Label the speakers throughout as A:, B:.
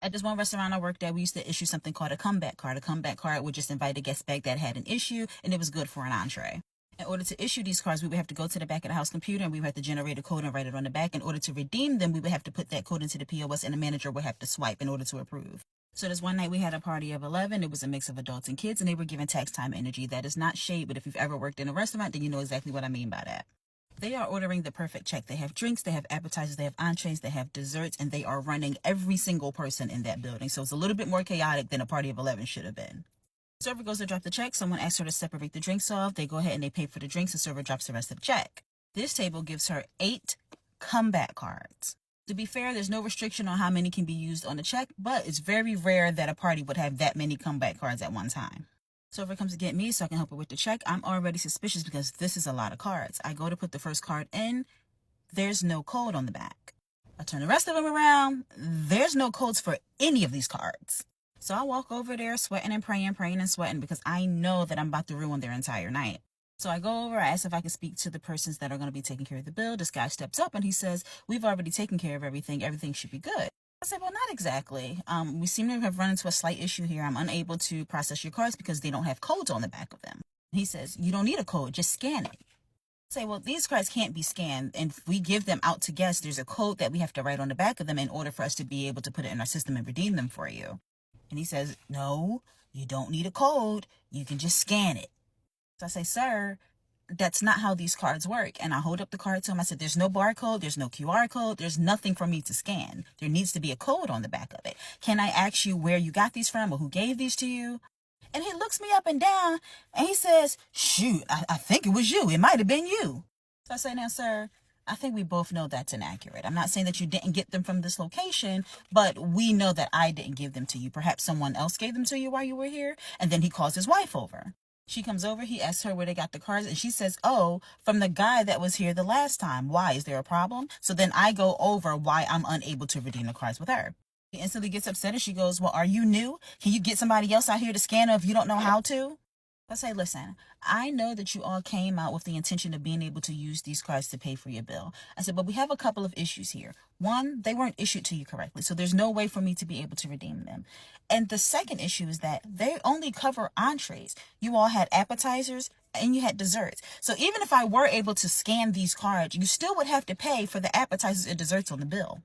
A: At this one restaurant I worked at, we used to issue something called a comeback card. A comeback card would just invite a guest back that had an issue, and it was good for an entree. In order to issue these cards, we would have to go to the back of the house computer and we would have to generate a code and write it on the back. In order to redeem them, we would have to put that code into the POS and the manager would have to swipe in order to approve. So this one night we had a party of 11. It was a mix of adults and kids, and they were given tax time energy. That is not shade, but if you've ever worked in a restaurant, then you know exactly what I mean by that. They are ordering the perfect check. They have drinks, they have appetizers, they have entrees, they have desserts, and they are running every single person in that building. So it's a little bit more chaotic than a party of 11 should have been. Server goes to drop the check. Someone asks her to separate the drinks off. They go ahead and they pay for the drinks. The server drops the rest of the check. This table gives her 8 comeback cards. To be fair, there's no restriction on how many can be used on the check, but it's very rare that a party would have that many comeback cards at one time. Server comes to get me so I can help her with the check. I'm already suspicious because this is a lot of cards. I go to put the first card in. There's no code on the back. I turn the rest of them around. There's no codes for any of these cards. So I walk over there sweating and praying and sweating because I know that I'm about to ruin their entire night. So I go over, I ask if I can speak to the persons that are going to be taking care of the bill. This guy steps up and he says, we've already taken care of everything. Everything should be good. I said, well, not exactly. We seem to have run into a slight issue here. I'm unable to process your cards because they don't have codes on the back of them. He says, you don't need a code, just scan it. I say, well, these cards can't be scanned. And if we give them out to guests, there's a code that we have to write on the back of them in order for us to be able to put it in our system and redeem them for you. And he says, no, you don't need a code. You can just scan it. So I say, sir, that's not how these cards work. And I hold up the card to him. I said, there's no barcode. There's no QR code. There's nothing for me to scan. There needs to be a code on the back of it. Can I ask you where you got these from or who gave these to you? And he looks me up and down and he says, shoot, I think it was you. It might have been you. So I say, now, sir, I think we both know that's inaccurate. I'm not saying that you didn't get them from this location, but we know that I didn't give them to you. Perhaps someone else gave them to you while you were here. And then he calls his wife over. She comes over, he asks her where they got the cards, and she says, oh, from the guy that was here the last time. Why? Is there a problem? So then I go over why I'm unable to redeem the cards with her. She instantly gets upset and she goes, well, are you new? Can you get somebody else out here to scan if you don't know how to? I say, listen, I know that you all came out with the intention of being able to use these cards to pay for your bill. I said, but we have a couple of issues here. One, they weren't issued to you correctly, so there's no way for me to be able to redeem them. And the second issue is that they only cover entrees. You all had appetizers and you had desserts. So even if I were able to scan these cards, you still would have to pay for the appetizers and desserts on the bill.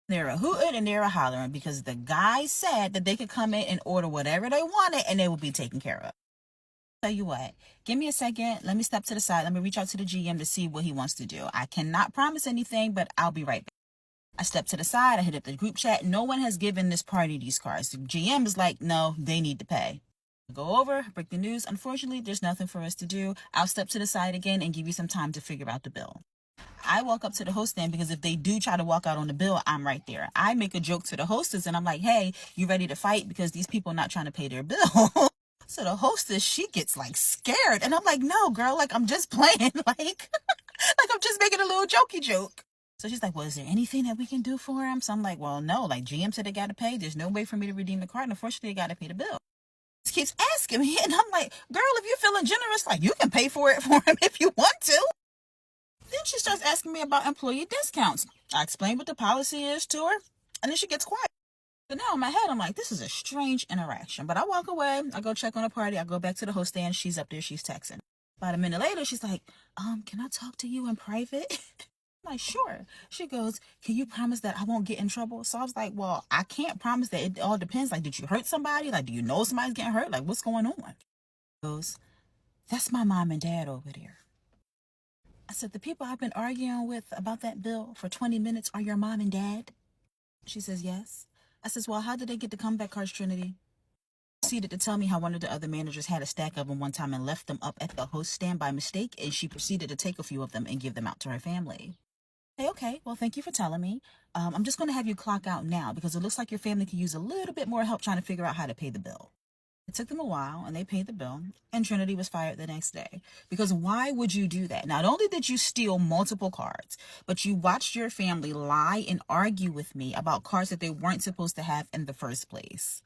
A: They're a hooting and they're a hollering because the guy said that they could come in and order whatever they wanted and they would be taken care of. Tell you what, give me a second. Let me step to the side. Let me reach out to the GM to see what he wants to do. I cannot promise anything, but I'll be right back. I step to the side. I hit up the group chat. No one has given this party these cards. The GM is like, no, they need to pay. Go over, break the news. Unfortunately, there's nothing for us to do. I'll step to the side again and give you some time to figure out the bill. I walk up to the host stand because if they do try to walk out on the bill, I'm right there. I make a joke to the hostess and I'm like, hey, you ready to fight? Because these people are not trying to pay their bill. So the hostess, she gets like scared. And I'm like, no, girl, like I'm just playing. like I'm just making a little jokey joke. So she's like, well, is there anything that we can do for him? So I'm like, well, no, like GM said they got to pay. There's no way for me to redeem the card. And unfortunately, they got to pay the bill. She keeps asking me. And I'm like, girl, if you're feeling generous, like you can pay for it for him if you want to. Then she starts asking me about employee discounts. I explain what the policy is to her. And then she gets quiet. So now in my head, I'm like, this is a strange interaction. But I walk away. I go check on the party. I go back to the host stand. She's up there. She's texting. About a minute later, she's like, can I talk to you in private? I'm like, sure. She goes, can you promise that I won't get in trouble? So I was like, well, I can't promise that. It all depends. Like, did you hurt somebody? Like, do you know somebody's getting hurt? Like, what's going on? She goes, that's my mom and dad over there. I said, the people I've been arguing with about that bill for 20 minutes are your mom and dad? She says, yes. I says, well, how did they get the comeback cards, Trinity? She proceeded to tell me how one of the other managers had a stack of them one time and left them up at the host stand by mistake, and she proceeded to take a few of them and give them out to her family. Hey, okay, well, thank you for telling me. I'm just going to have you clock out now because it looks like your family could use a little bit more help trying to figure out how to pay the bill. It took them a while, and they paid the bill, and Trinity was fired the next day. Because why would you do that? Not only did you steal multiple cards, but you watched your family lie and argue with me about cards that they weren't supposed to have in the first place.